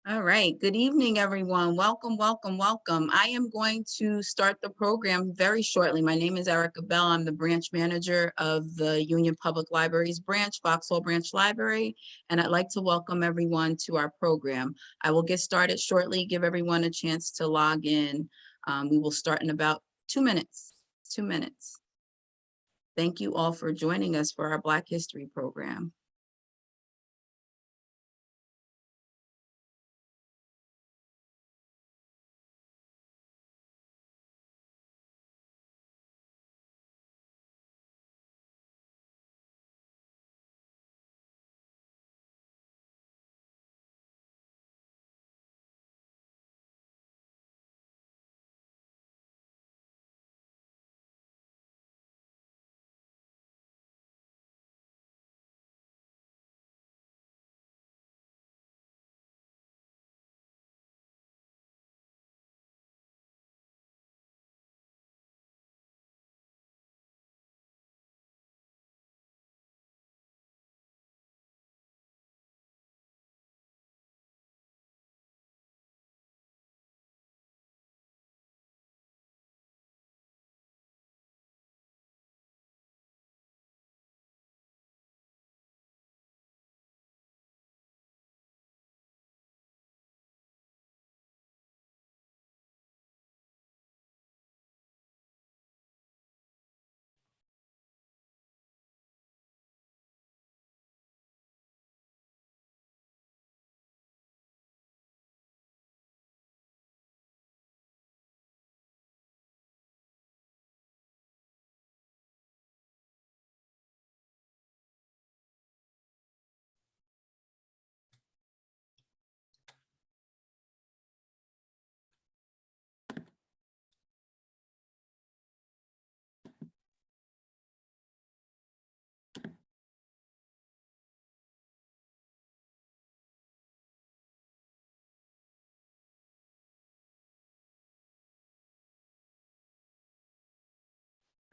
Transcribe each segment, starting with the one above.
All right. Good evening, everyone. Welcome, welcome, welcome. I am going to start the program very shortly. My name is Erica Bell. I'm the branch manager of the Union Public Library's branch, Vauxhall Branch Library, and I'd like to welcome everyone to our program. I will get started shortly, give everyone a chance to log in. We will start in about 2 minutes. 2 minutes. Thank you all for joining us for our Black History program.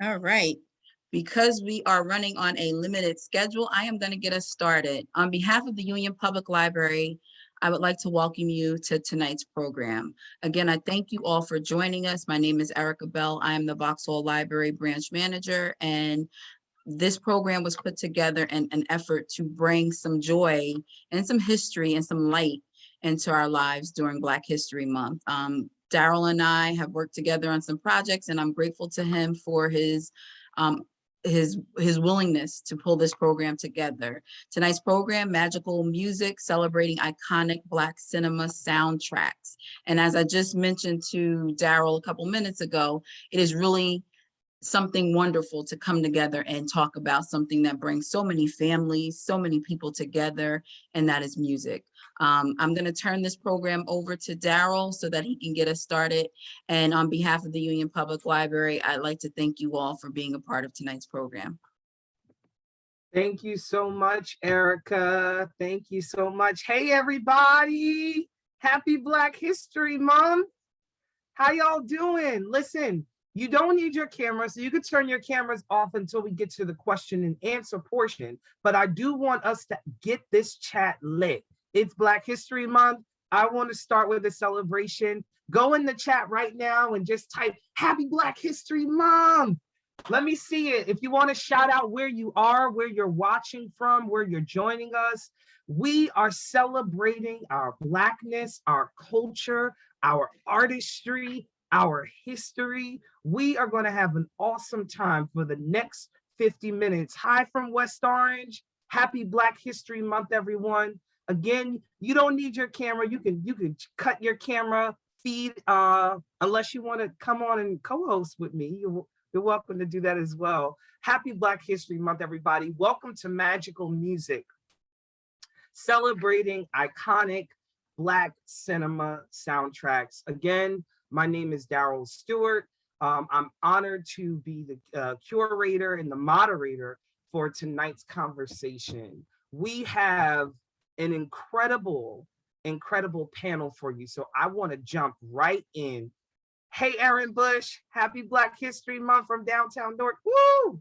All right. Because we are running on a limited schedule, I am going to get us started. On behalf of the Union Public Library, I would like to welcome you to tonight's program. Again, I thank you all for joining us. My name is Erica Bell. I am the Vauxhall Library branch manager, and this program was put together in an effort to bring some joy and some history and some light into our lives during Black History Month. Daryl and I have worked together on some projects, and I'm grateful to him for um, his willingness to pull this program together. Tonight's program, Magical Music, celebrating iconic Black cinema soundtracks. And as I just mentioned to Daryl a couple minutes ago, it is really something wonderful to come together and talk about something that brings so many families, so many people together, and that is music. I'm going to turn this program over to Daryl so that he can get us started. And on behalf of the Union Public Library, I'd like to thank you all for being a part of tonight's program. Thank you so much, Erica. Thank you so much. Hey, everybody. Happy Black History Month. How y'all doing? Listen, you don't need your camera, so you can turn your cameras off until we get to the question and answer portion. But I do want us to get this chat lit. It's Black History Month. I want to start with a celebration. Go in the chat right now and just type Happy Black History Month. Let me see it. If you want to shout out where you are, where you're watching from, where you're joining us, we are celebrating our Blackness, our culture, our artistry, our history. We are going to have an awesome time for the next 50 minutes. Hi from West Orange. Happy Black History Month, everyone. Again, you don't need your camera. You can cut your camera feed unless you want to come on and co-host with me. You're welcome to do that as well. Happy Black History Month, everybody. Welcome to Magical Music, celebrating iconic Black cinema soundtracks. Again, my name is Daryl Stewart. I'm honored to be the curator and the moderator for tonight's conversation. We have an incredible panel for you. So I want to jump right in. Hey, Aaron Bush, happy Black History Month from downtown Newark. Woo!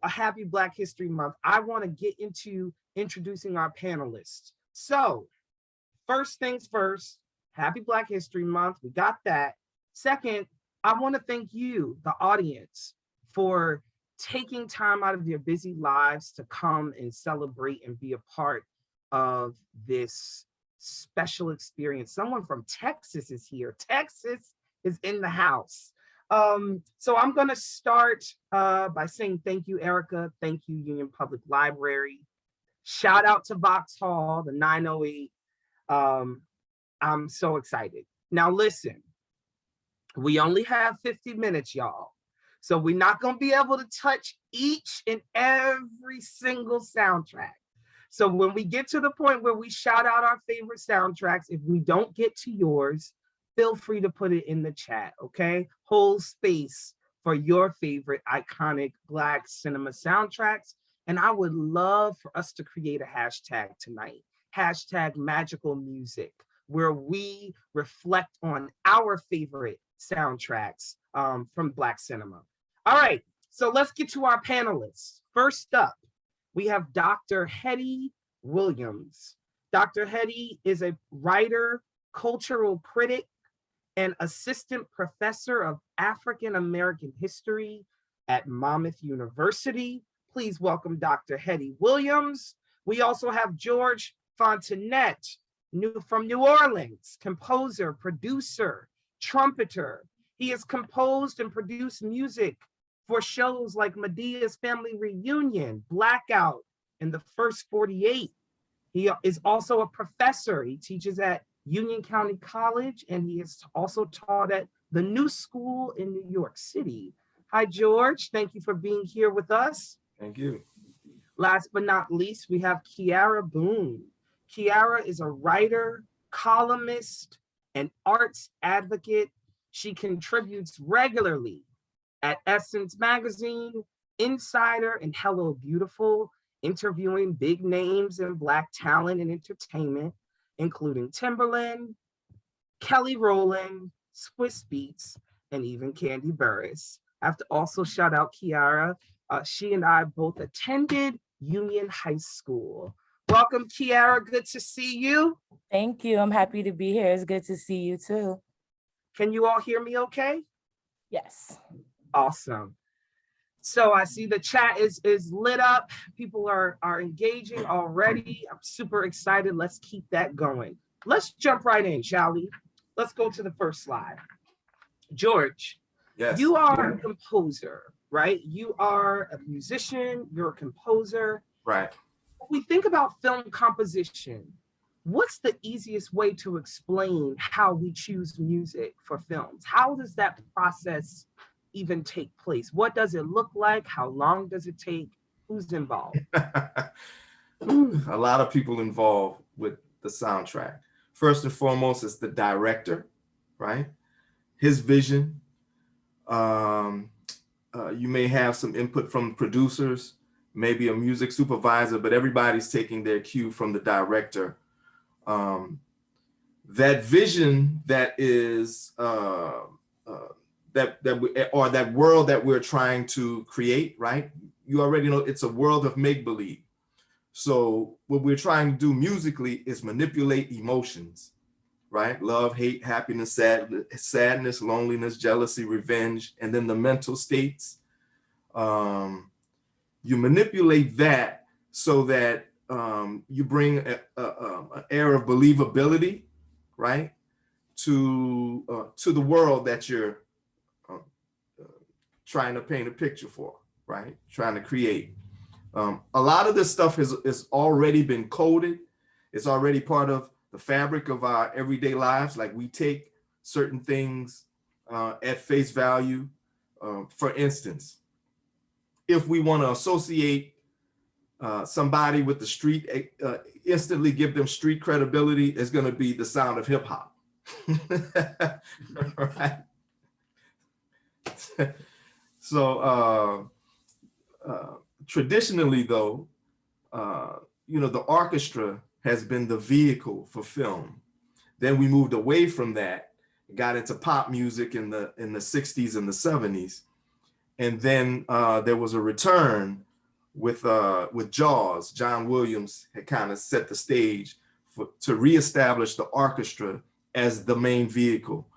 A happy Black History Month. I want to get into introducing our panelists. So first things first, happy Black History Month. We got that. Second, I want to thank you, the audience, for taking time out of your busy lives to come and celebrate and be a part of this special experience. Someone from Texas is here. Texas is in the house. So I'm going to start by saying thank you, Erica. Thank you, Union Public Library. Shout out to Vauxhall, the 908. I'm so excited. Now listen, we only have 50 minutes, y'all. So we're not going to be able to touch each and every single soundtrack. So when we get to the point where we shout out our favorite soundtracks, if we don't get to yours, feel free to put it in the chat, okay? Hold space for your favorite iconic Black cinema soundtracks. And I would love for us to create a hashtag tonight, hashtag magical music, where we reflect on our favorite soundtracks from Black cinema. All right, so let's get to our panelists. First up, we have Dr. Hettie Williams. Dr. Hettie is a writer, cultural critic, and assistant professor of African American history at Monmouth University. Please welcome Dr. Hettie Williams. We also have George Fontenette, from New Orleans, composer, producer, trumpeter. He has composed and produced music for shows like Medea's Family Reunion, Blackout, and The First 48. He is also a professor. He teaches at Union County College, and he has also taught at the New School in New York City. Hi, George. Thank you for being here with us. Thank you. Last but not least, we have Keyaira Boone. Keyaira is a writer, columnist, and arts advocate. She contributes regularly at Essence Magazine, Insider, and Hello Beautiful, interviewing big names in Black talent and entertainment, including Timberland, Kelly Rowland, Swiss Beats, and even Candy Burris. I have to also shout out Keyaira. She and I both attended Union High School. Welcome, Keyaira. Good to see you. Thank you. I'm happy to be here. It's good to see you too. Can you all hear me okay? Yes. Awesome. So I see the chat is lit up. People are engaging already. I'm super excited. Let's keep that going. Let's jump right in, shall we? Let's go to the first slide. George, Yes. You are a composer, right? You are a musician, you're a composer. Right. When we think about film composition, what's the easiest way to explain how we choose music for films? How does that process even take place? What does it look like? How long does it take? Who's involved? A lot of people involved with the soundtrack. First and foremost is the director, right? His vision. You may have some input from producers, maybe a music supervisor, but everybody's taking their cue from the director. That vision that is that world that we're trying to create, right? You already know it's a world of make-believe. So what we're trying to do musically is manipulate emotions, right? Love, hate, happiness, sadness, loneliness, jealousy, revenge, and then the mental states. You manipulate that so that you bring an air of believability, right, to the world that you're trying to paint a picture for, right? Trying to create. A lot of this stuff has already been coded. It's already part of the fabric of our everyday lives. Like we take certain things at face value. For instance, if we want to associate somebody with the street, instantly give them street credibility, is going to be the sound of hip hop. Right? So traditionally, though, the orchestra has been the vehicle for film. Then we moved away from that, got into pop music in the 60s and the 70s. And then there was a return with Jaws. John Williams had kind of set the stage to reestablish the orchestra as the main vehicle.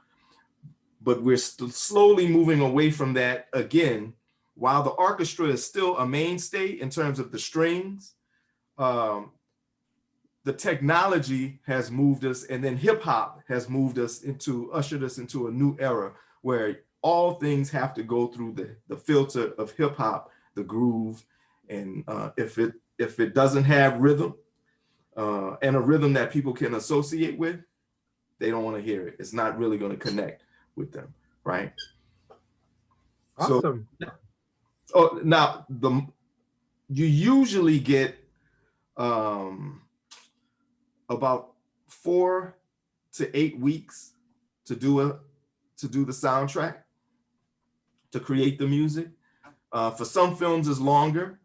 But we're slowly moving away from that again. While the orchestra is still a mainstay in terms of the strings, the technology has moved us, and then hip hop has ushered us into a new era where all things have to go through the filter of hip hop, the groove, and if it doesn't have rhythm and a rhythm that people can associate with, they don't want to hear it. It's not really going to connect with them, right? Awesome. So, now you usually get about 4 to 8 weeks to do the soundtrack, to create the music. For some films, it's longer.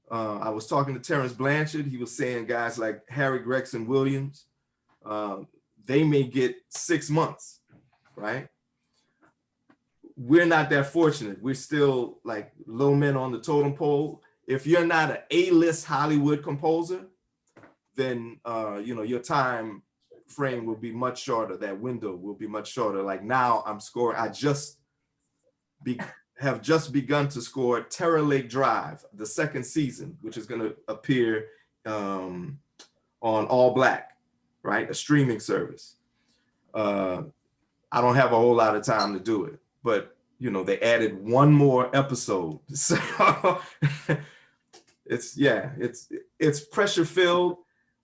I was talking to Terrence Blanchard. He was saying guys like Harry Gregson Williams, they may get 6 months, right? We're not that fortunate. We're still like low men on the totem pole. If you're not an A-list Hollywood composer, then your time frame will be much shorter. That window will be much shorter. Like now I'm scoring, I have just begun to score Terror Lake Drive, the second season, which is going to appear on All Black, right? A streaming service. I don't have a whole lot of time to do it, but they added one more episode. So it's pressure filled.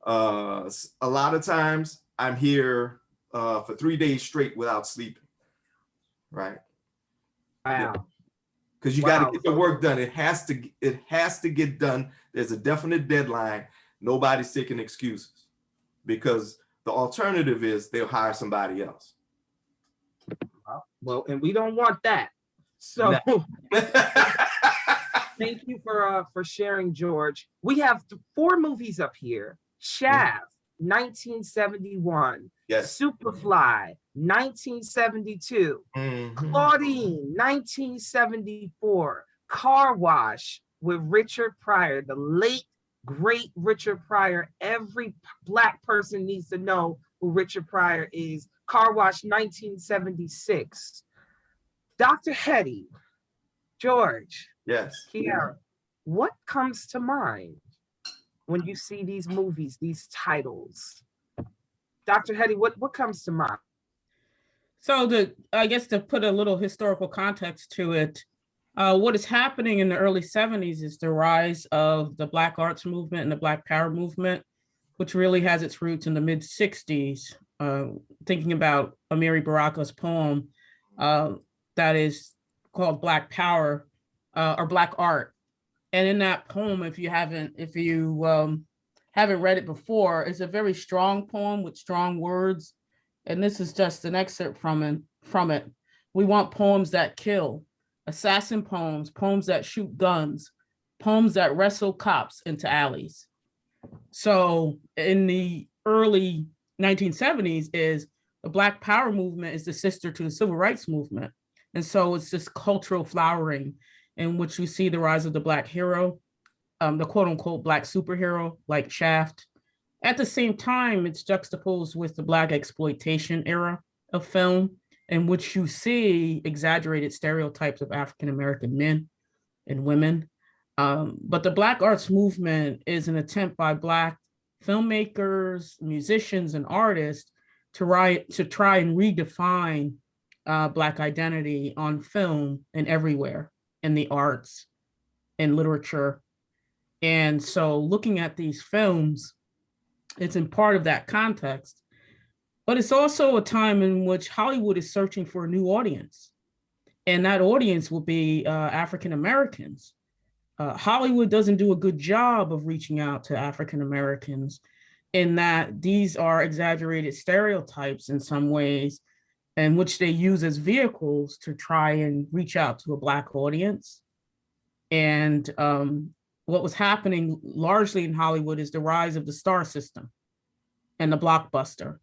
A lot of times I'm here for 3 days straight without sleeping, right? Wow. Because you got to get the work done. It has to get done. There's a definite deadline. Nobody's taking excuses, because the alternative is they'll hire somebody else. Well, and we don't want that. So thank you for sharing, George. We have 4 movies up here. Shaft, 1971. Yes. Superfly, 1972. Claudine, 1974. Car Wash with Richard Pryor, the late, great Richard Pryor. Every Black person needs to know who Richard Pryor is. Car Wash, 1976. Dr. Hettie, George, Yes. Keyaira, what comes to mind when you see these movies, these titles? Dr. Hettie, what comes to mind? So I guess to put a little historical context to it, what is happening in the early 70s is the rise of the Black arts movement and the Black power movement, which really has its roots in the mid 60s. Thinking about Amiri Baraka's poem that is called Black Power or Black Art. And in that poem, if you haven't read it before, it's a very strong poem with strong words. And this is just an excerpt from it. We want poems that kill, assassin poems, poems that shoot guns, poems that wrestle cops into alleys. So in the early 1970s is the Black Power movement is the sister to the Civil Rights movement. And so it's this cultural flowering in which we see the rise of the Black hero, the quote unquote Black superhero like Shaft. At the same time, it's juxtaposed with the Black exploitation era of film, in which you see exaggerated stereotypes of African-American men and women. But the Black arts movement is an attempt by Black filmmakers, musicians, and artists to try and redefine Black identity on film and everywhere in the arts and literature. And so looking at these films, it's in part of that context, but it's also a time in which Hollywood is searching for a new audience. And that audience will be African Americans. Hollywood doesn't do a good job of reaching out to African Americans, in that these are exaggerated stereotypes in some ways, in which they use as vehicles to try and reach out to a Black audience. And what was happening largely in Hollywood is the rise of the star system and the blockbuster.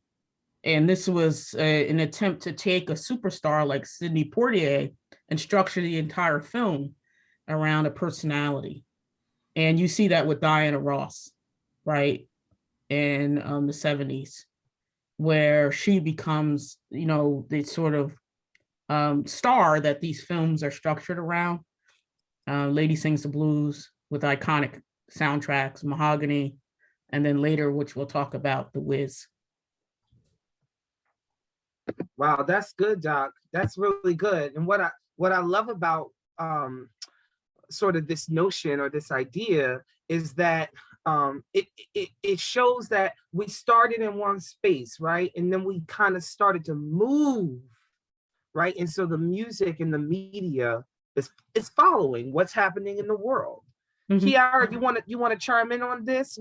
And this was an attempt to take a superstar like Sidney Poitier and structure the entire film around a personality. And you see that with Diana Ross, right? in the 70s, where she becomes, the sort of star that these films are structured around. Lady Sings the Blues with iconic soundtracks, Mahogany, and then later, which we'll talk about, The Wiz. Wow, that's good, Doc. That's really good. And what I love about sort of this notion or this idea is that it shows that we started in one space, right? And then we kind of started to move, right? And so the music and the media is following what's happening in the world. Mm-hmm. Keyaira, you want to chime in on this?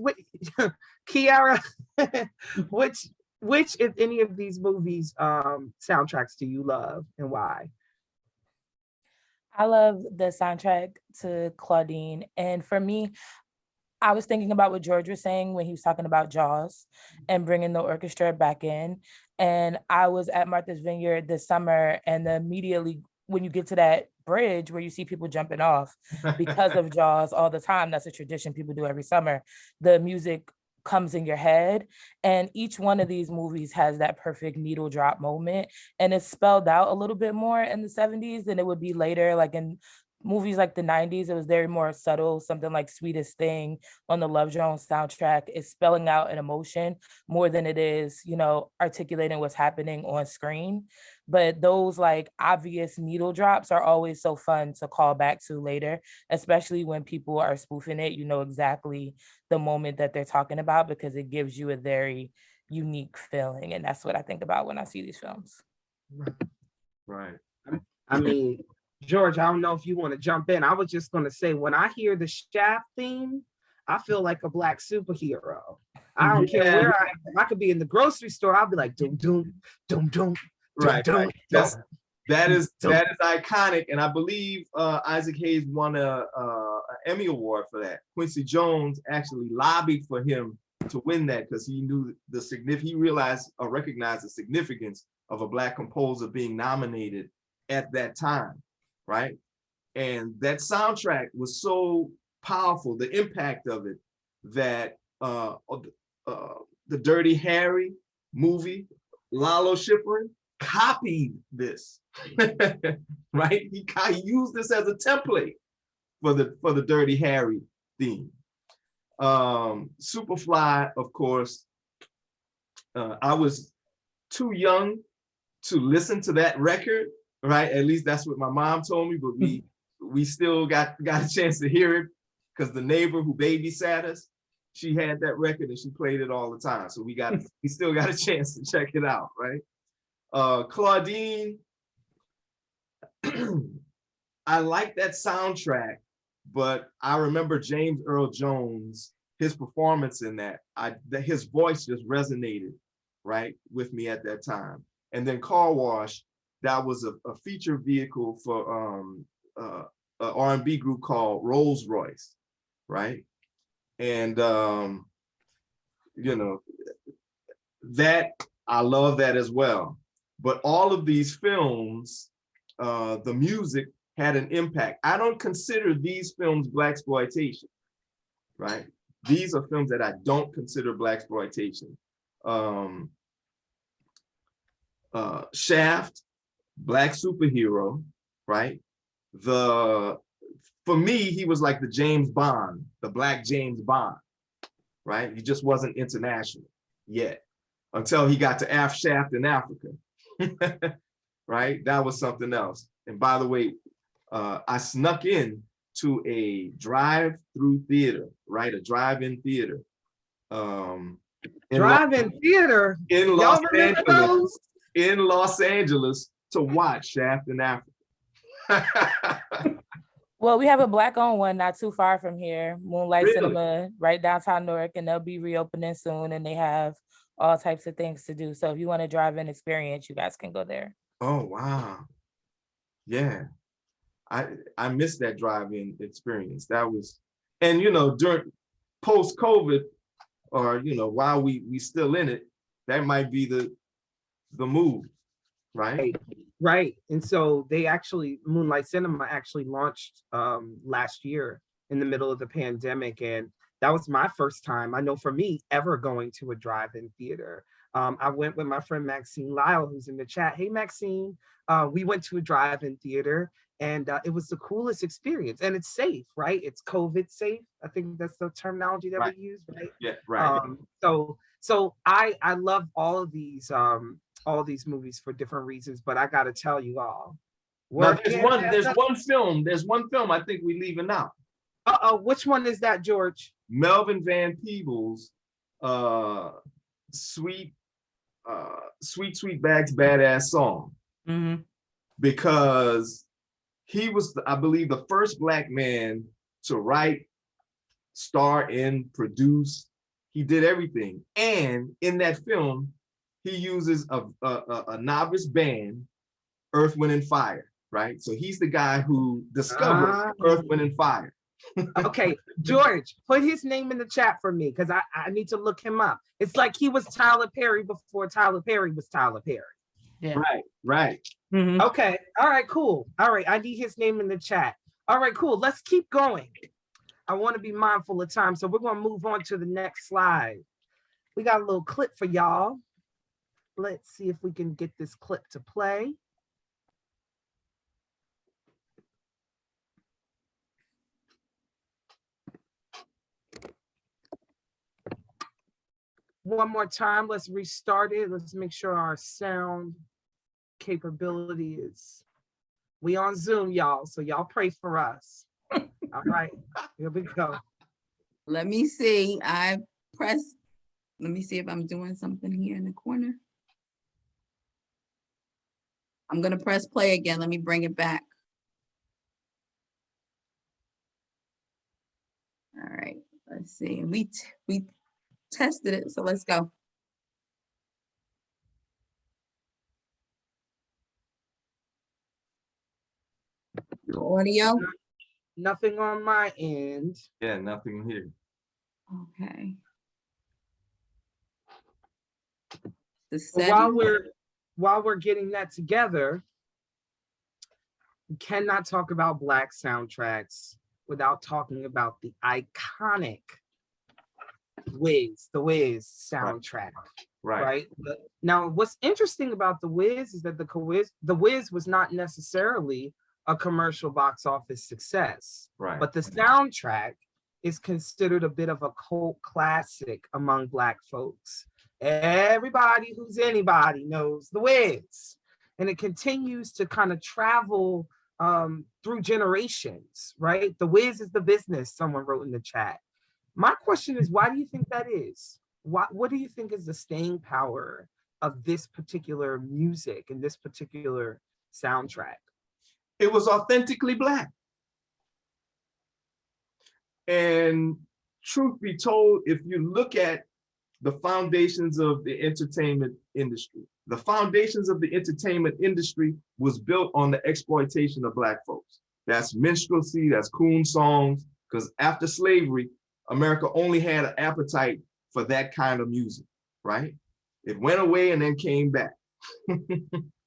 Keyaira, which, if any of these movies soundtracks do you love and why? I love the soundtrack to Claudine. And for me, I was thinking about what George was saying when he was talking about Jaws and bringing the orchestra back in. And I was at Martha's Vineyard this summer, and immediately when you get to that bridge where you see people jumping off because of Jaws all the time, that's a tradition people do every summer, the music comes in your head. And each one of these movies has that perfect needle drop moment, and it's spelled out a little bit more in the 70s than it would be later. Like in movies like the 90s, it was very more subtle. Something like Sweetest Thing on the Love Jones soundtrack is spelling out an emotion more than it is, articulating what's happening on screen. But those like obvious needle drops are always so fun to call back to later, especially when people are spoofing it. You know exactly the moment that they're talking about because it gives you a very unique feeling. And that's what I think about when I see these films. Right. I mean, George, I don't know if you want to jump in. I was just going to say, when I hear the Shaft theme, I feel like a Black superhero. I don't care where I am. I could be in the grocery store. I'll be like, doom, doom, doom, doom. Right. That is iconic. And I believe Isaac Hayes won an Emmy Award for that. Quincy Jones actually lobbied for him to win that because he knew he realized or recognized the significance of a Black composer being nominated at that time. Right. And that soundtrack was so powerful, the impact of it, that the Dirty Harry movie, Lalo Schifrin, copied this, right? He used this as a template for the Dirty Harry theme. Superfly, of course, I was too young to listen to that record, right? At least that's what my mom told me, but we still got a chance to hear it because the neighbor who babysat us, she had that record and she played it all the time. So we still got a chance to check it out, right? Claudine, I like that soundtrack, but I remember James Earl Jones, his performance in that, his voice just resonated, right, with me at that time. And then Car Wash, that was a feature vehicle for an R&B group called Rolls Royce, right? And that I love that as well. But all of these films, the music had an impact. I don't consider these films blaxploitation, right? These are films that I don't consider blaxploitation. Shaft, Black superhero, right? For me, he was like the James Bond, the Black James Bond, right? He just wasn't international yet until he got to Shaft in Africa. Right? That was something else. And by the way, I snuck in to a drive-through theater, right? A drive-in theater. Drive-in theater? In Los Angeles. In Los Angeles to watch Shaft in Africa. Well, we have a Black-owned one not too far from here, Moonlight Cinema, right downtown Newark, and they'll be reopening soon, and they have all types of things to do. So if you want to drive-in experience, you guys can go there. Oh, wow. Yeah. I missed that drive-in experience. That was, and during post-COVID, or while we still in it, that might be the move, right? Right. And so they actually, Moonlight Cinema actually launched last year in the middle of the pandemic, and That was my first time, I know for me, ever going to a drive-in theater. I went with my friend Maxine Lyle, who's in the chat. Hey, Maxine. We went to a drive-in theater, and it was the coolest experience. And it's safe, right? It's COVID safe. I think that's the terminology that we use, right? Yeah, right. So I love all of these movies for different reasons, but I got to tell you all. Now, there's one film I think we're leaving out. Which one is that, George? Melvin Van Peebles, Sweet Bags Badass Song. Mm-hmm. Because he was, I believe, the first Black man to write, star in, produce. He did everything. And in that film, he uses a novice band, Earth, Wind, and Fire, right? So he's the guy who discovered Earth, Wind, and Fire. Okay, George, put his name in the chat for me, because I need to look him up. It's like he was Tyler Perry before Tyler Perry was Tyler Perry. Yeah. Right. Mm-hmm. Okay, all right, cool. All right, I need his name in the chat. All right, cool, let's keep going. I want to be mindful of time, so we're going to move on to the next slide. We got a little clip for y'all. Let's see if we can get this clip to play. One more time, let's restart it. Let's make sure our sound capability is, we on Zoom, y'all, so y'all pray for us. All right, here we go. Let me see. Let me see if I'm doing something here in the corner. I'm gonna press play again. Let me bring it back. All right, let's see. We tested it, so let's go. Audio. Nothing on my end. Yeah, nothing here. Okay. The But setting. while we're getting that together, we cannot talk about Black soundtracks without talking about the iconic the Wiz soundtrack. Right. Now, what's interesting about the Wiz is that the Wiz was not necessarily a commercial box office success, Right. but the soundtrack is considered a bit of a cult classic among Black folks. Everybody who's anybody knows the Wiz, and it continues to kind of travel through generations, right? The Wiz is the business, someone wrote in the chat. My question is, why do you think that is? What do you think is the staying power of this particular music and this particular soundtrack? It was authentically Black. And truth be told, if you look at the foundations of the entertainment industry, the foundations of the entertainment industry was built on the exploitation of Black folks. That's minstrelsy, that's coon songs, because after slavery, America only had an appetite for that kind of music, right? It went away and then came back,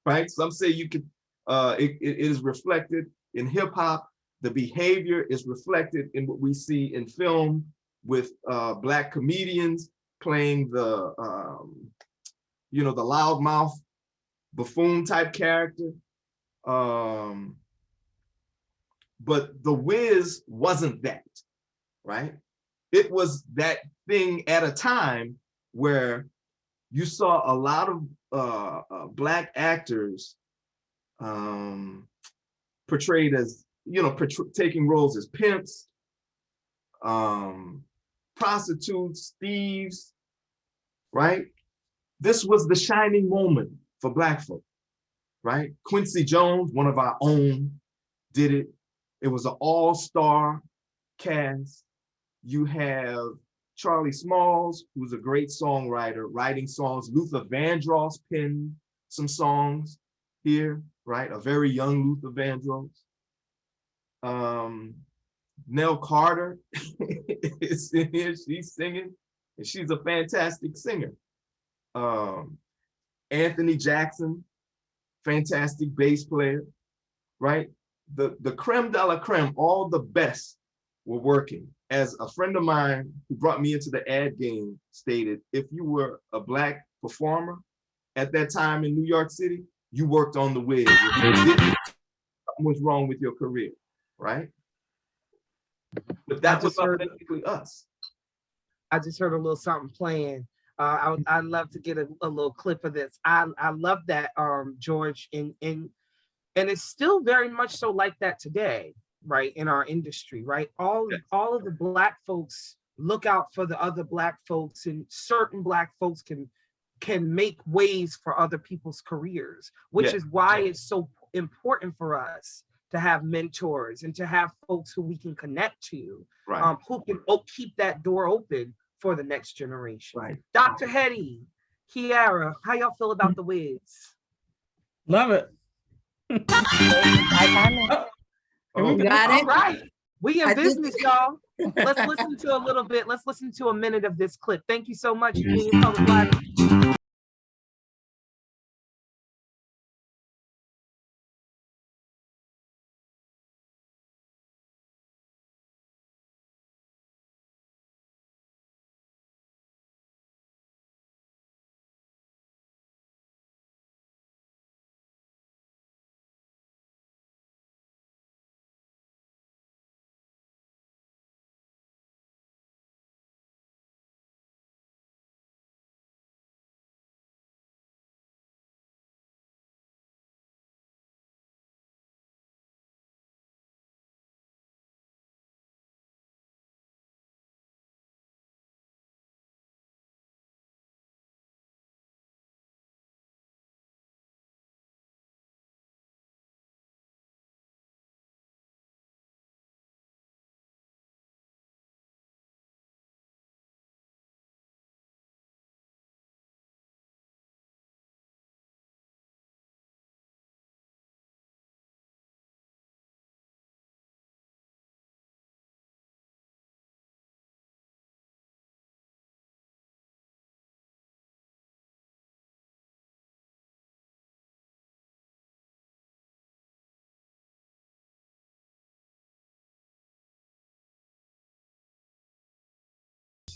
right? Some say you could, it is reflected in hip hop. The behavior is reflected in what we see in film with Black comedians playing the, the loudmouth buffoon type character. But the Wiz wasn't that, right? It was that thing at a time where you saw a lot of Black actors portrayed as, taking roles as pimps, prostitutes, thieves, right? This was the shining moment for Black folk, right? Quincy Jones, one of our own, did it. It was an all-star cast. You have Charlie Smalls, who's a great songwriter, writing songs. Luther Vandross penned some songs here, right? A very young Luther Vandross. Nell Carter is in here, she's singing, and she's a fantastic singer. Anthony Jackson, fantastic bass player, right? The creme de la creme, all the best were working. As a friend of mine who brought me into the ad game stated, if you were a Black performer at that time in New York City, you worked on the Wiz. If you didn't, something was wrong with your career, right? But that was basically us. I just heard a little something playing. I'd love to get a little clip of this. I love that, George, and it's still very much so like that today, right, in our industry, right? All of the Black folks look out for the other Black folks, and certain Black folks can make ways for other people's careers, which is why it's so important for us to have mentors and to have folks who we can connect to, who can keep that door open for the next generation. Right. Dr. Hettie, Keyaira, how y'all feel about the Wiz? Love it. Oh, Got All it. right, we in I think- business, y'all. Let's listen to a little bit. Let's listen to a minute of this clip. Thank you so much, Union Public Library.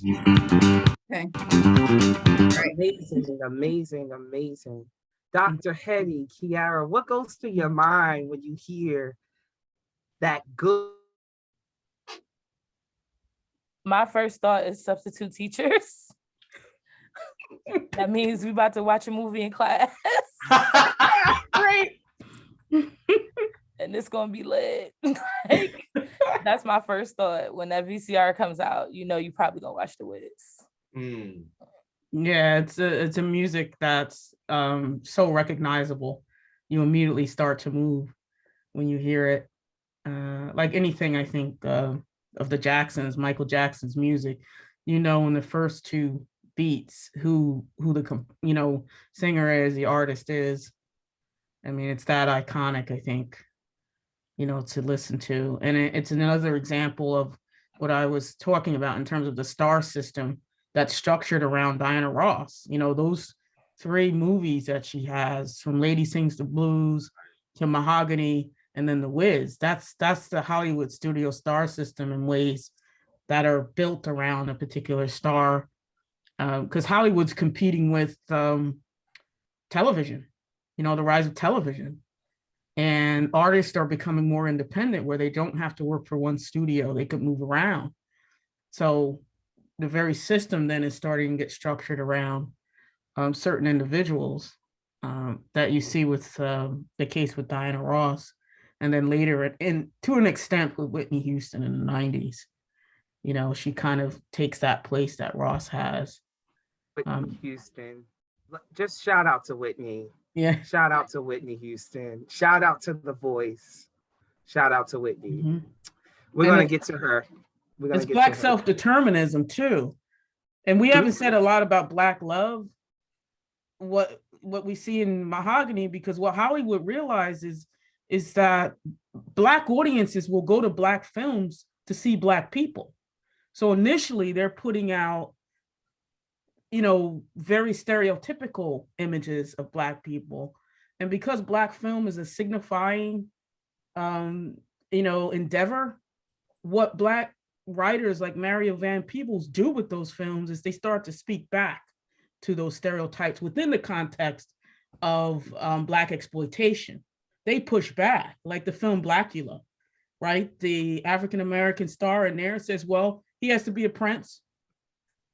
Okay. Amazing, amazing, amazing. Dr. Hettie, Keyaira, what goes through your mind when you hear that good? My first thought is substitute teachers. That means we about to watch a movie in class. Great. And it's gonna be lit. Like, that's my first thought. When that VCR comes out, you know you probably gonna watch The Wiz. Mm. Yeah, it's a music that's so recognizable. You immediately start to move when you hear it. Like anything, I think of the Jacksons, Michael Jackson's music, you know, in the first two beats, who the singer is, the artist is. I mean, it's that iconic, I think, to listen to. And it's another example of what I was talking about in terms of the star system that's structured around Diana Ross. Those three movies that she has, from Lady Sings the Blues to Mahogany and then The Wiz, that's the Hollywood studio star system in ways that are built around a particular star. Because Hollywood's competing with television, the rise of television. And artists are becoming more independent, where they don't have to work for one studio, they could move around. So the very system then is starting to get structured around certain individuals that you see with the case with Diana Ross, and then later, and to an extent, with Whitney Houston in the 90s. She kind of takes that place that Ross has. Whitney Houston. Just shout out to Whitney. Yeah. Shout out to Whitney Houston. Shout out to The Voice. Shout out to Whitney. Mm-hmm. We're going to get to her. It's Black self-determinism too. And we haven't said a lot about Black love, what we see in Mahogany, because what Hollywood realizes is that Black audiences will go to Black films to see Black people. So initially they're putting out, very stereotypical images of Black people. And because Black film is a signifying, endeavor, what Black writers like Mario Van Peebles do with those films is they start to speak back to those stereotypes within the context of Black exploitation. They push back, like the film Blackula, right? The African-American star in there says, well, he has to be a prince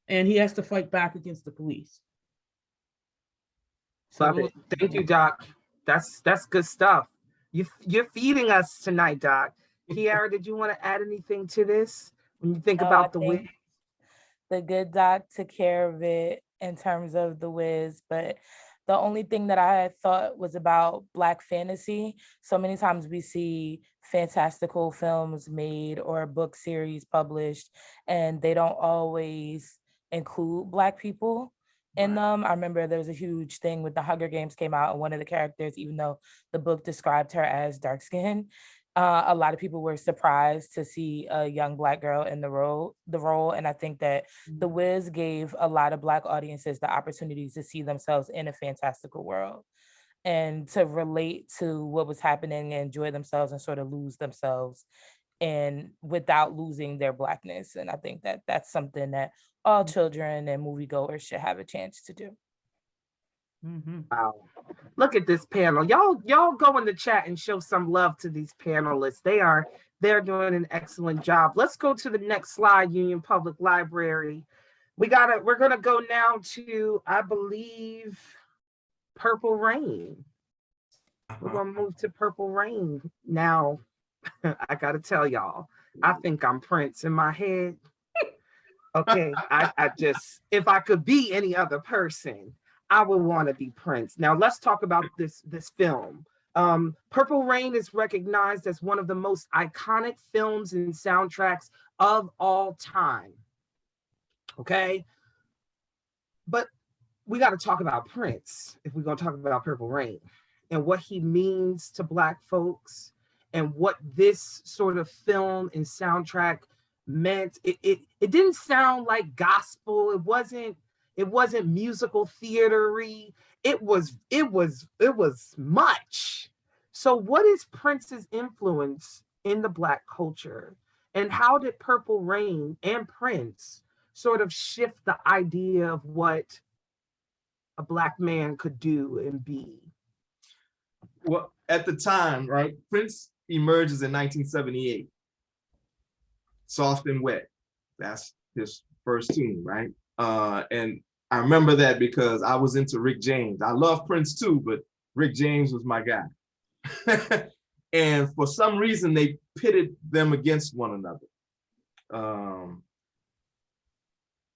and he has to fight back against the police. Love it. Thank you, Doc. That's good stuff. You're feeding us tonight, Doc. Keyaira, did you want to add anything to this when you think about the Wiz? The good Doc took care of it in terms of the Wiz, but the only thing that I thought was about Black fantasy. So many times we see fantastical films made or a book series published, and they don't always include Black people in them. I remember there was a huge thing with the Hunger Games came out, and one of the characters, even though the book described her as dark skinned, a lot of people were surprised to see a young Black girl in the role. And I think that the Wiz gave a lot of Black audiences the opportunity to see themselves in a fantastical world and to relate to what was happening and enjoy themselves and sort of lose themselves and without losing their Blackness. And I think that that's something that all children and moviegoers should have a chance to do. Wow. Look at this panel. Y'all go in the chat and show some love to these panelists. They're doing an excellent job. Let's go to the next slide, Union Public Library. We're gonna go now to, I believe, Purple Rain. We're gonna move to Purple Rain. Now, I gotta tell y'all, I think I'm Prince in my head. Okay, I just, if I could be any other person, I would want to be Prince. Now let's talk about this film. Purple Rain is recognized as one of the most iconic films and soundtracks of all time. Okay, but we got to talk about Prince if we're going to talk about Purple Rain and what he means to Black folks and what this sort of film and soundtrack meant. It didn't sound like gospel. It wasn't musical theatery. It was much. So what is Prince's influence in the Black culture? And how did Purple Rain and Prince sort of shift the idea of what a Black man could do and be? Well, at the time, right, Prince emerges in 1978. Soft and Wet. That's his first tune, right? And I remember that because I was into Rick James. I love Prince too, but Rick James was my guy. And for some reason, they pitted them against one another.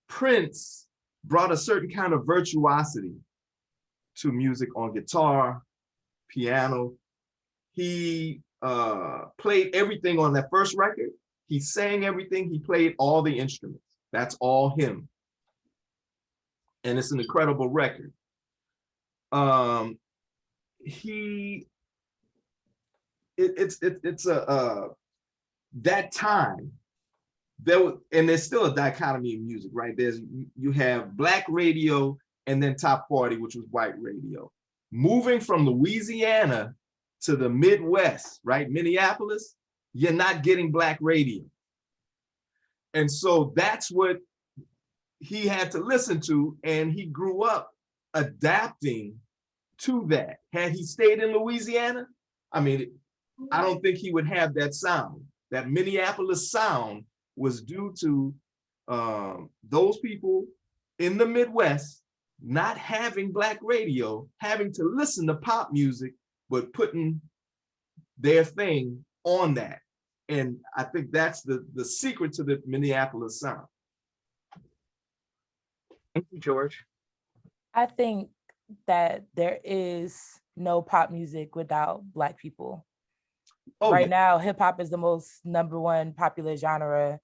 Prince brought a certain kind of virtuosity to music on guitar, piano. He played everything on that first record. He sang everything. He played all the instruments. That's all him. And it's an incredible record. That time there was, and there's still a dichotomy in music, right? You have Black radio and then top 40, which was white radio. Moving from Louisiana to the Midwest, right? Minneapolis, you're not getting Black radio. And so that's what he had to listen to, and he grew up adapting to that. Had he stayed in Louisiana, I mean, I don't think he would have that sound. That Minneapolis sound was due to those people in the Midwest not having Black radio, having to listen to pop music, but putting their thing on that. And I think that's the secret to the Minneapolis sound. Thank you, George. I think that there is no pop music without Black people. Right now, hip hop is the most #1 popular genre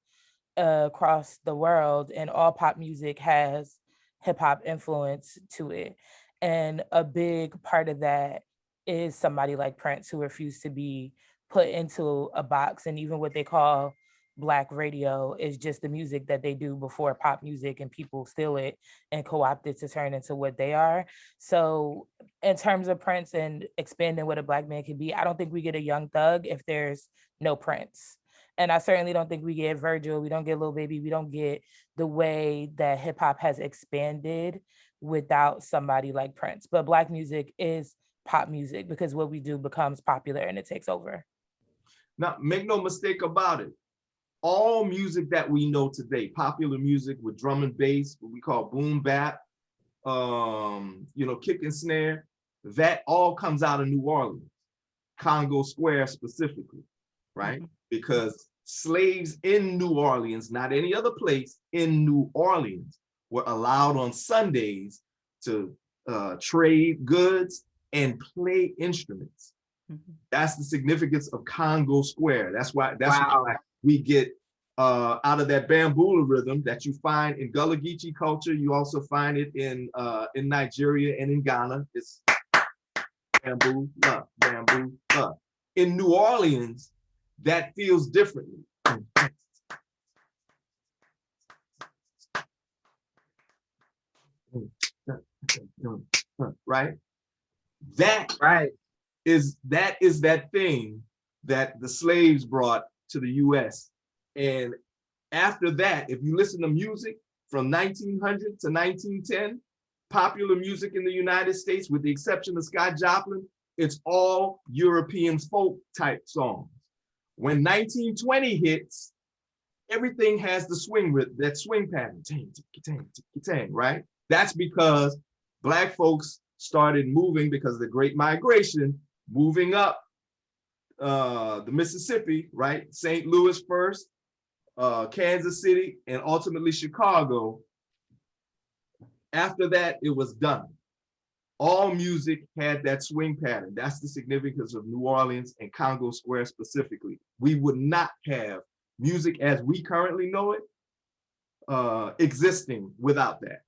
across the world, and all pop music has hip hop influence to it. And a big part of that is somebody like Prince, who refused to be put into a box. And even what they call Black radio is just the music that they do before pop music, and people steal it and co-opt it to turn into what they are. So in terms of Prince and expanding what a Black man can be, I don't think we get a Young Thug if there's no Prince. And I certainly don't think we get Virgil, we don't get Lil Baby, we don't get the way that hip hop has expanded without somebody like Prince. But Black music is pop music because what we do becomes popular and it takes over. Now, make no mistake about it. All music that we know today, popular music with drum and bass, what we call boom bap, kick and snare, that all comes out of New Orleans, Congo Square specifically, right? Because slaves in New Orleans, not any other place, in New Orleans, were allowed on Sundays to trade goods and play instruments. That's the significance of Congo Square. That's why we get out of that bamboo rhythm that you find in Gullah Geechee culture. You also find it in Nigeria and in Ghana. It's bamboo, bamboo. In New Orleans, that feels differently. Right? That is that thing that the slaves brought to the US. And after that, if you listen to music from 1900 to 1910, popular music in the United States, with the exception of Scott Joplin, it's all European folk type songs. When 1920 hits, everything has the swing pattern, right? That's because Black folks started moving because of the Great Migration, moving up the Mississippi, right? St. Louis first, Kansas City, and ultimately Chicago. After that, it was done. All music had that swing pattern. That's the significance of New Orleans and Congo Square specifically. We would not have music as we currently know it existing without that.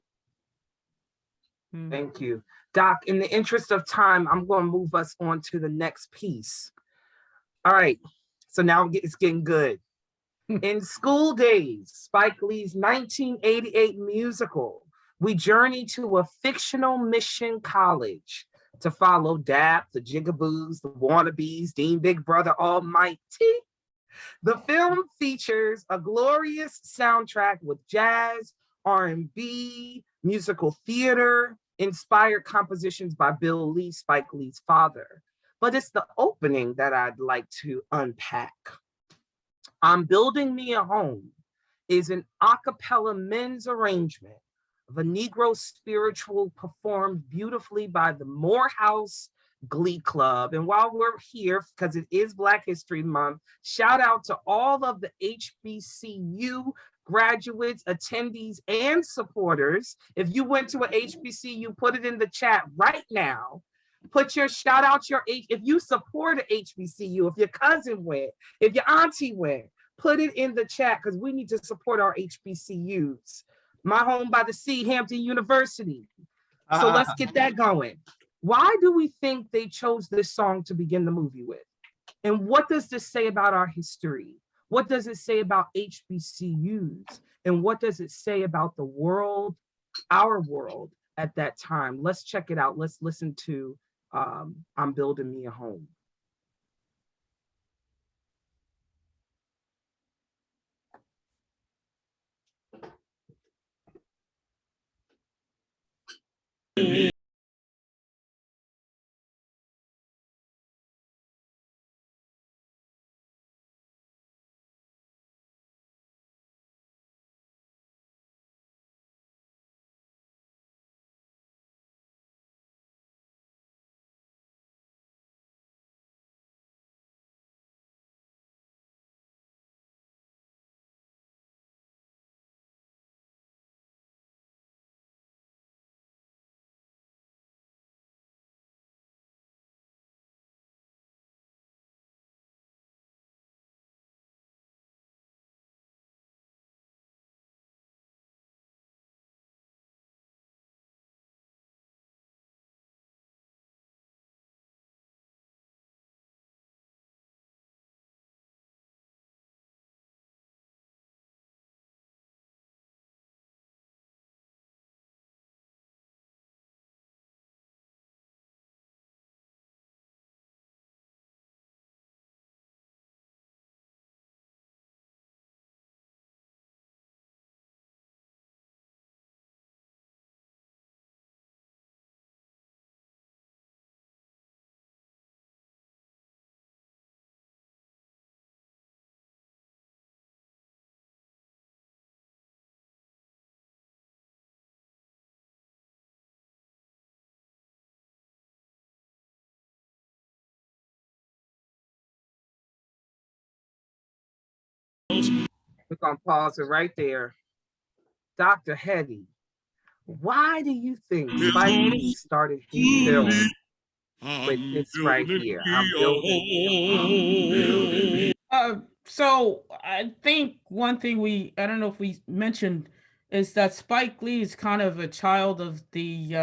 Thank you. Doc, in the interest of time, I'm going to move us on to the next piece. All right, so now it's getting good. In School Daze, Spike Lee's 1988 musical, we journey to a fictional mission college to follow Dap, the Jigaboos, the Wannabes, Dean Big Brother Almighty. The film features a glorious soundtrack with jazz, R&B, musical theater, inspired compositions by Bill Lee, Spike Lee's father. But it's the opening that I'd like to unpack. I'm Building Me a Home is an a cappella men's arrangement of a Negro spiritual performed beautifully by the Morehouse Glee Club. And while we're here, because it is Black History Month, shout out to all of the HBCU graduates, attendees, and supporters. If you went to a HBCU, put it in the chat right now. Put your shout out if you support a HBCU, if your cousin went, if your auntie went, put it in the chat because we need to support our HBCUs. My Home by the Sea, Hampton University. So let's get that going. Why do we think they chose this song to begin the movie with? And what does this say about our history? What does it say about HBCUs? And what does it say about the world, our world at that time? Let's check it out. Let's listen to I'm Building Me a Home. We're gonna pause it right there. Dr. Hettie, why do you think Spike Lee started his film with this right here? I'm building the So I think one thing I don't know if we mentioned, is that Spike Lee is kind of a child of the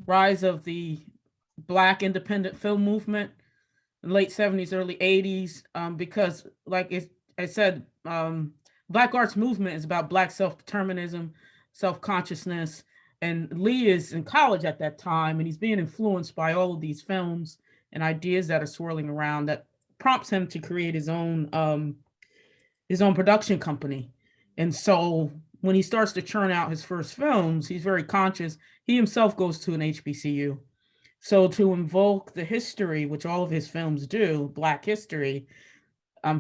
rise of the Black independent film movement in late 70s, early 80s, because like I said, Black arts movement is about Black self-determinism, self-consciousness, and Lee is in college at that time, and he's being influenced by all of these films and ideas that are swirling around that prompts him to create his own production company. And so when he starts to churn out his first films, he's very conscious. He himself goes to an HBCU. So to invoke the history, which all of his films do, Black history,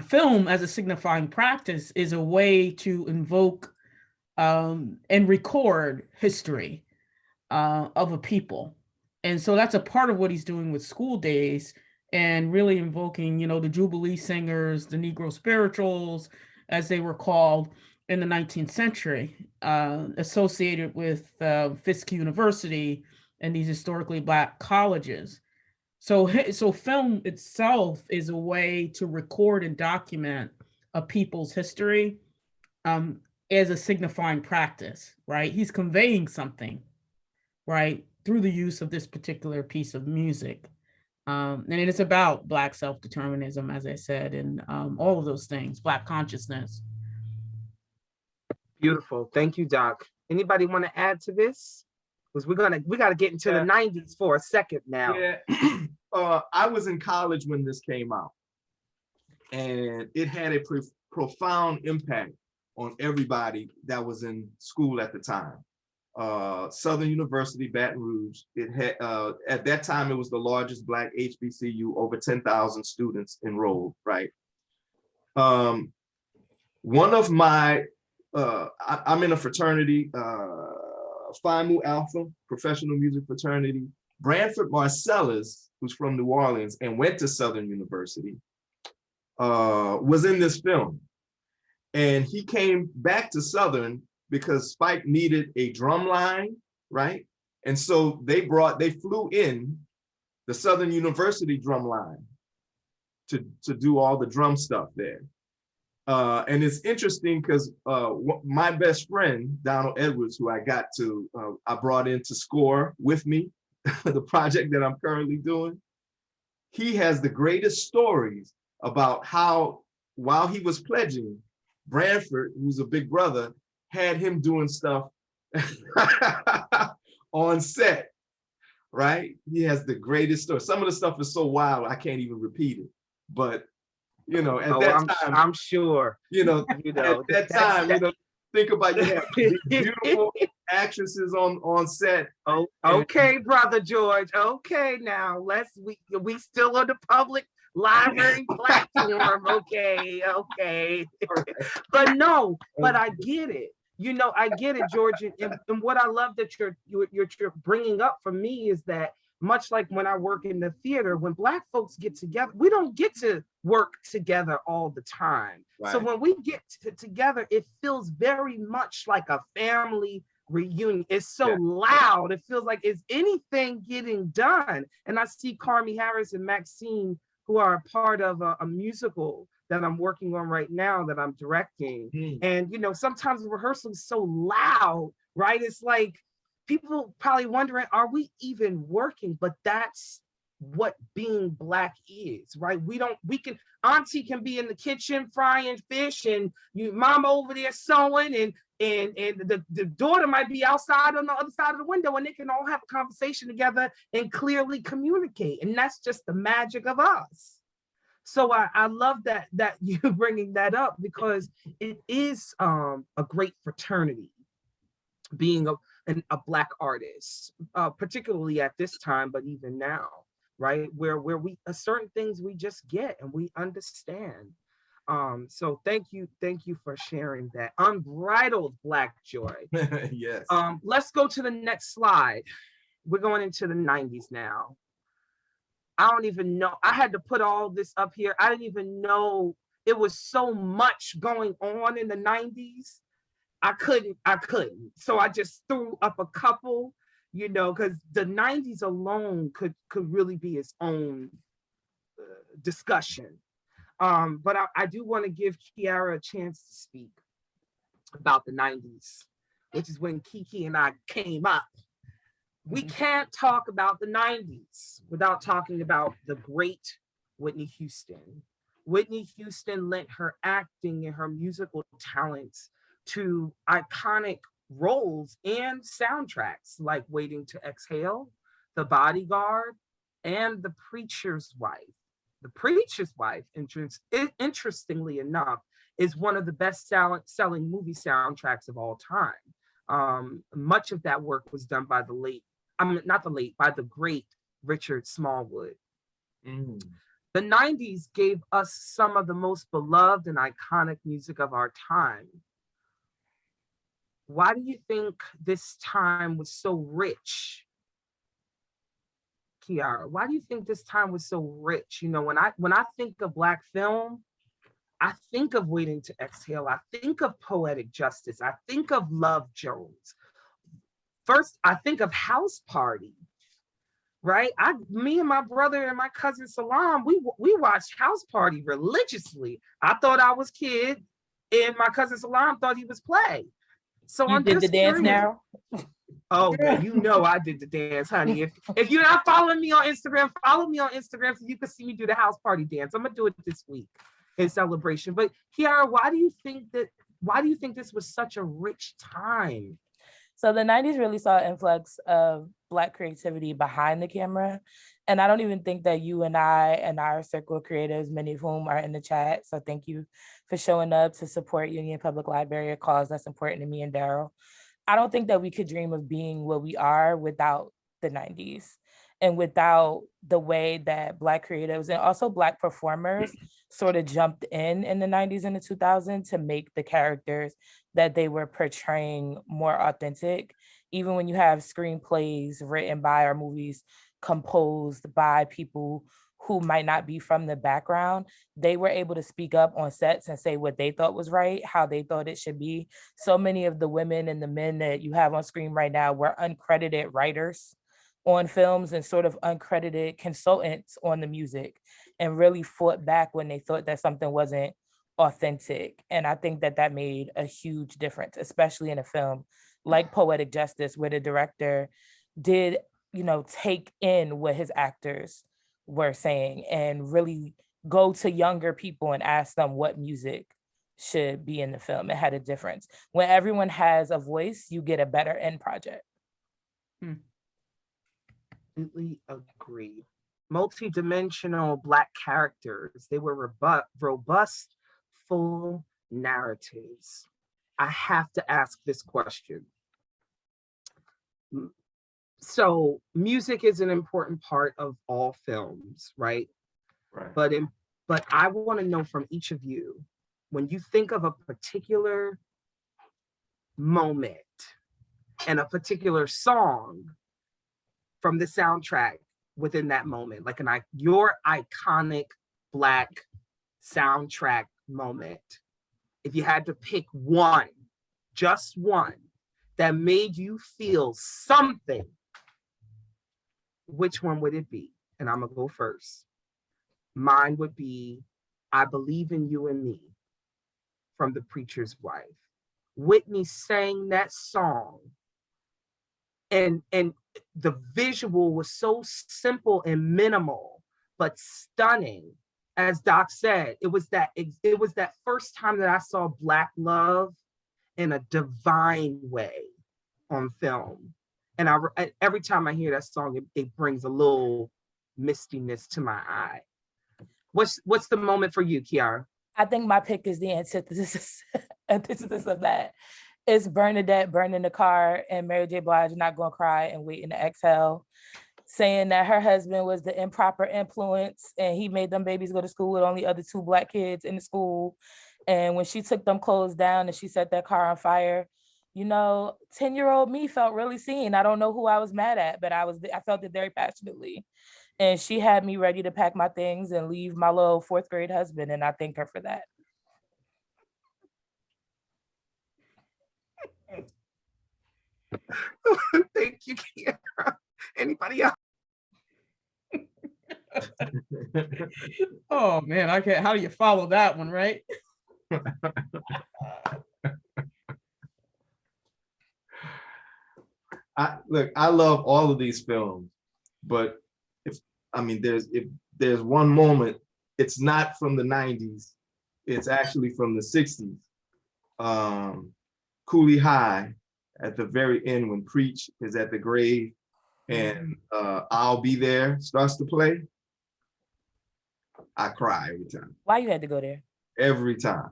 film as a signifying practice is a way to invoke and record history of a people. And so that's a part of what he's doing with School Daze, and really invoking, the Jubilee singers, the Negro spirituals, as they were called in the 19th century, associated with Fisk University and these historically Black colleges. So film itself is a way to record and document a people's history as a signifying practice, right? He's conveying something, right, through the use of this particular piece of music. And it is about Black self-determinism, as I said, and all of those things, Black consciousness. Beautiful. Thank you, Doc. Anybody want to add to this? Because we got to get into the 90s for a second now. Yeah. I was in college when this came out, and it had a profound impact on everybody that was in school at the time. Southern University, Baton Rouge. It had at that time it was the largest Black HBCU, over 10,000 students enrolled. Right. One of my I'm in a fraternity, Phi Mu Alpha, professional music fraternity. Branford Marcellus, who's from New Orleans and went to Southern University, was in this film, and he came back to Southern because Spike needed a drum line, right? And so they flew in the Southern University drum line to do all the drum stuff there. And it's interesting because my best friend, Donald Edwards, who I brought in to score with me, the project that I'm currently doing, he has the greatest stories about how, while he was pledging, Branford, who's a big brother, had him doing stuff on set, right? He has the greatest story. Some of the stuff is so wild, I can't even repeat it. But, at that time, I'm sure. At that time, think about, you have these beautiful actresses on set. Oh, okay, brother George. Okay, now we still on the public library platform. Okay. But I get it. I get it, George. And what I love that you're bringing up for me is that, much like when I work in the theater, when Black folks get together, we don't get to work together all the time. Right. So when we get together, it feels very much like a family reunion. It's so loud. It feels like, is anything getting done? And I see Carmi Harris and Maxine, who are a part of a musical that I'm working on right now that I'm directing. And, sometimes the rehearsal is so loud, right? It's like, people probably wondering, are we even working? But that's what being Black is, right? Auntie can be in the kitchen frying fish, and mama over there sewing, and the daughter might be outside on the other side of the window, and they can all have a conversation together and clearly communicate. And that's just the magic of us. So I love that you bringing that up, because it is a great fraternity, being a Black artist, particularly at this time, but even now, right? Where we certain things we just get and we understand. So thank you for sharing that unbridled Black joy. Yes. Let's go to the next slide. We're going into the 90s now. I don't even know. I had to put all this up here. I didn't even know it was so much going on in the 90s. I couldn't. So I just threw up a couple, you know, because the 90s alone could really be its own discussion. But I do want to give Keyaira a chance to speak about the 90s, which is when Kiki and I came up. We can't talk about the 90s without talking about the great Whitney Houston. Whitney Houston lent her acting and her musical talents to iconic roles and soundtracks like Waiting to Exhale, The Bodyguard, and The Preacher's Wife. The Preacher's Wife, interestingly enough, is one of the best-selling movie soundtracks of all time. Much of that work was done by by the great Richard Smallwood. The 90s gave us some of the most beloved and iconic music of our time. Why do you think this time was so rich? Keyaira, why do you think this time was so rich? You know, when I think of Black film, I think of Waiting to Exhale. I think of Poetic Justice. I think of Love Jones. First, I think of House Party, right? Me and my brother and my cousin Salam, we watched House Party religiously. I thought I was Kid, and my cousin Salam thought he was Play. So You did the dance now? Oh, girl, you know I did the dance, honey. If you're not following me on Instagram, follow me on Instagram so you can see me do the House Party dance. I'm gonna do it this week in celebration. But Keyaira, why do you think this was such a rich time? So the 90s really saw an influx of Black creativity behind the camera. And I don't even think that you and I and our circle of creators, many of whom are in the chat. So thank you for showing up to support Union Public Library, a cause that's important to me and Daryl. I don't think that we could dream of being what we are without the 90s and without the way that Black creatives and also Black performers sort of jumped in the 90s and the 2000s to make the characters that they were portraying more authentic. Even when you have screenplays written by or movies composed by people who might not be from the background, they were able to speak up on sets and say what they thought was right, how they thought it should be. So many of the women and the men that you have on screen right now were uncredited writers on films and sort of uncredited consultants on the music, and really fought back when they thought that something wasn't authentic. And I think that made a huge difference, especially in a film like Poetic Justice, where the director did, you know, take in what his actors were saying and really go to younger people and ask them what music should be in the film. It had a difference. When everyone has a voice, you get a better end project. Completely agree. Multi-dimensional Black characters. They were robust, full narratives. I have to ask this question. So music is an important part of all films, right? Right. But I want to know from each of you, when you think of a particular moment and a particular song from the soundtrack within that moment, like your iconic Black soundtrack moment, if you had to pick one, just one, that made you feel something, which one would it be? And I'm gonna go first. Mine would be I Believe in You and Me from The Preacher's Wife. Whitney sang that song, and the visual was so simple and minimal, but stunning. As Doc said, it was that first time that I saw Black love in a divine way on film. And every time I hear that song, it brings a little mistiness to my eye. What's the moment for you, Keyaira? I think my pick is the antithesis of that. It's Bernadette burning the car and Mary J. Blige Not Gonna Cry and Waiting to Exhale, saying that her husband was the improper influence and he made them babies go to school with only other 2 Black kids in the school. And when she took them clothes down and she set that car on fire, you know, 10-year-old me felt really seen. I don't know who I was mad at, but I felt it very passionately. And she had me ready to pack my things and leave my little 4th grade husband. And I thank her for that. everybody else. Oh man, I can't. How do you follow that one, right? I love all of these films, but if there's one moment, it's not from the 90s, it's actually from the 60s. Cooley High, at the very end when Preach is at the grave and I'll Be There starts to play, I cry every time. Why you had to go there? Every time.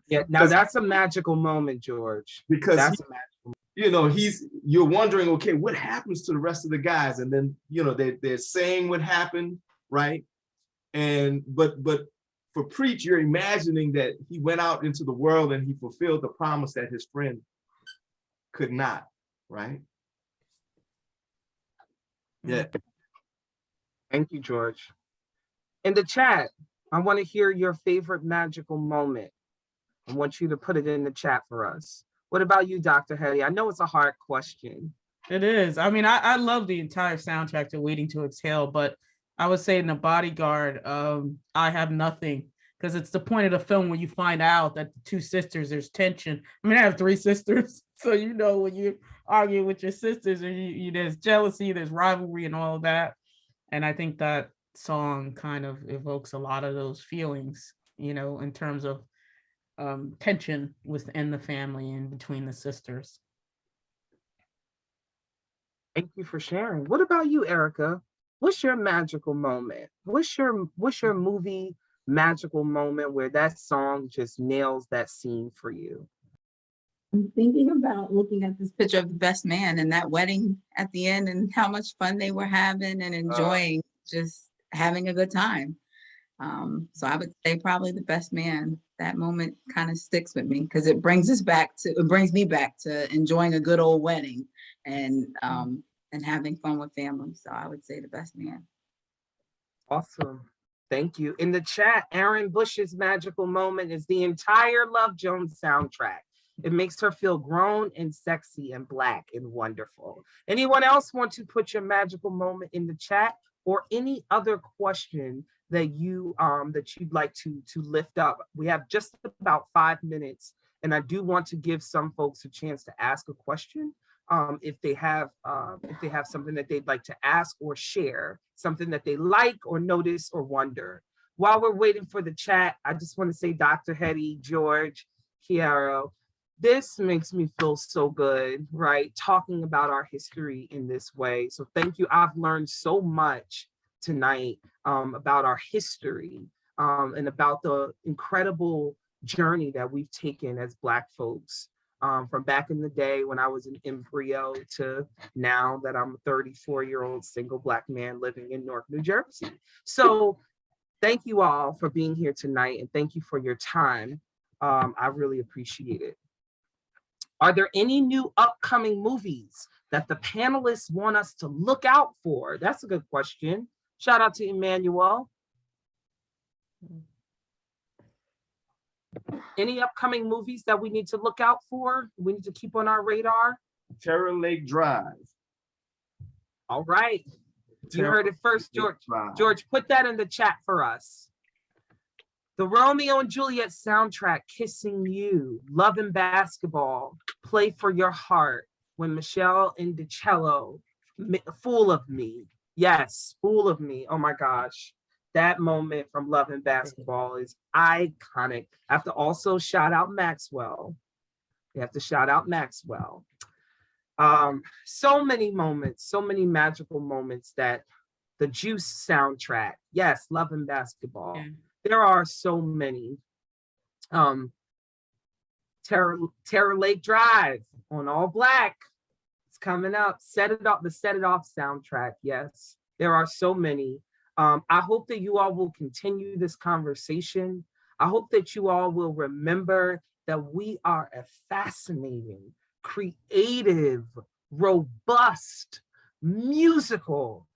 Yeah, now that's a magical moment, George. Because That's a magical you're wondering, okay, what happens to the rest of the guys? And then, they're saying what happened, right? And but for Preach, you're imagining that he went out into the world and he fulfilled the promise that his friend could not, right? Yeah. Thank you, George. In the chat, I want to hear your favorite magical moment. I want you to put it in the chat for us. What about you, Dr. Hettie? I know it's a hard question. It is. I mean, I love the entire soundtrack to Waiting to Exhale, but I would say in The Bodyguard, I Have Nothing, because it's the point of the film where you find out that the two sisters, there's tension. I mean, I have three sisters, so when you argue with your sisters, and there's jealousy, there's rivalry, and all of that. And I think that song kind of evokes a lot of those feelings, in terms of tension within the family and between the sisters. Thank you for sharing. What about you, Erica? What's your magical moment? What's your movie magical moment where that song just nails that scene for you? I'm thinking about looking at this picture of the best man and that wedding at the end and how much fun they were having and enjoying, just having a good time. So I would say probably the best man. That moment kind of sticks with me because it brings me back to enjoying a good old wedding and having fun with family. So I would say the best man. Awesome. Thank you. In the chat, Aaron Bush's magical moment is the entire Love Jones soundtrack. It makes her feel grown and sexy and Black and wonderful. Anyone else want to put your magical moment in the chat or any other question that you'd like to lift up? We have just about 5 minutes, and I do want to give some folks a chance to ask a question. If they have something that they'd like to ask or share, something that they like or notice or wonder. While we're waiting for the chat, I just want to say, Dr. Hettie, George, Keyaira, this makes me feel so good, right? Talking about our history in this way. So thank you. I've learned so much tonight about our history and about the incredible journey that we've taken as Black folks. From back in the day when I was an embryo to now that I'm a 34-year-old single Black man living in Newark, New Jersey. So thank you all for being here tonight and thank you for your time. I really appreciate it. Are there any new upcoming movies that the panelists want us to look out for? That's a good question. Shout out to Emmanuel. Any upcoming movies that we need to look out for? We need to keep on our radar? Terror Lake Drive. All right. You heard it first, George. George, put that in the chat for us. The Romeo and Juliet soundtrack, Kissing You, Love and Basketball, Play for Your Heart, When Michelle Indicello, Fool of Me. Yes, Fool of Me. Oh my gosh. That moment from Love and Basketball is iconic. I have to also shout out Maxwell. You have to shout out Maxwell. So many moments, so many magical moments that the Juice soundtrack. Yes, Love and Basketball. Yeah. There are so many. Terror Lake Drive on All Black. It's coming up. Set It Off, the Set It Off soundtrack. Yes, there are so many. I hope that you all will continue this conversation. I hope that you all will remember that we are a fascinating, creative, robust, musical,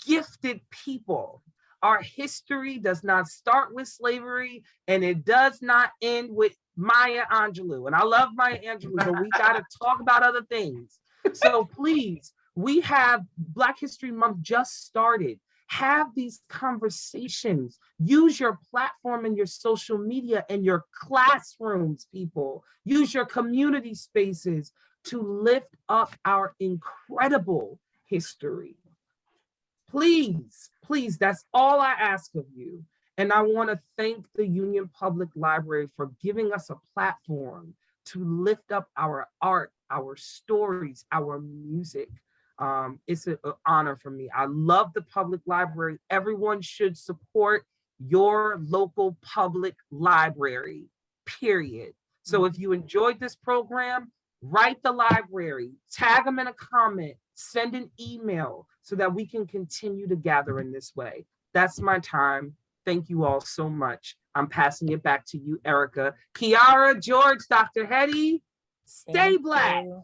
gifted people. Our history does not start with slavery and it does not end with Maya Angelou. And I love Maya Angelou, but we got to talk about other things. So please We have Black History Month just started. Have these conversations. Use your platform and your social media and your classrooms, people. Use your community spaces to lift up our incredible history. Please, please, that's all I ask of you. And I want to thank the Union Public Library for giving us a platform to lift up our art, our stories, our music. It's an honor for me. I love the public library. Everyone should support your local public library, period. So if you enjoyed this program, write the library, tag them in a comment, send an email so that we can continue to gather in this way. That's my time. Thank you all so much. I'm passing it back to you, Erica. Keyaira, George, Dr. Hettie, stay Thank Black. you.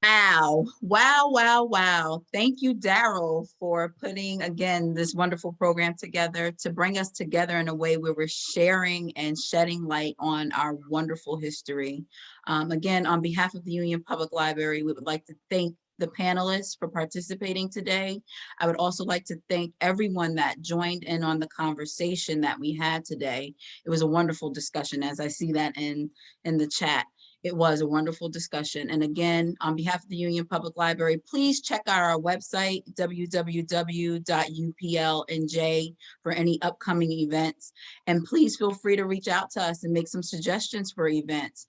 Wow, wow, wow, wow. Thank you, Daryl, for putting, again, this wonderful program together to bring us together in a way where we're sharing and shedding light on our wonderful history. Again, on behalf of the Union Public Library, we would like to thank the panelists for participating today. I would also like to thank everyone that joined in on the conversation that we had today. It was a wonderful discussion, as I see that in the chat. It was a wonderful discussion. And again, on behalf of the Union Public Library, please check out our website, www.uplnj, for any upcoming events. And please feel free to reach out to us and make some suggestions for events.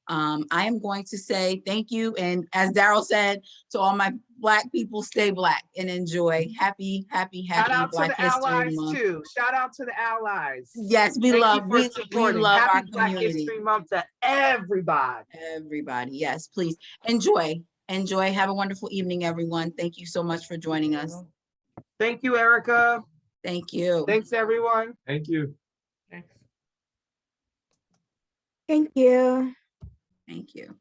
I am going to say thank you. And as Daryl said, to all my Black people, stay Black and enjoy. Happy Shout out to Black the History allies Month. too. Shout out to the allies. Yes, we Thank love, you for we supporting. love our Happy Black community. History Month to everybody. Everybody, yes, please enjoy. Have a wonderful evening, everyone. Thank you so much for joining us. Thank you, Erica. Thank you. Thanks, everyone. Thank you. Thanks. Thank you. Thank you.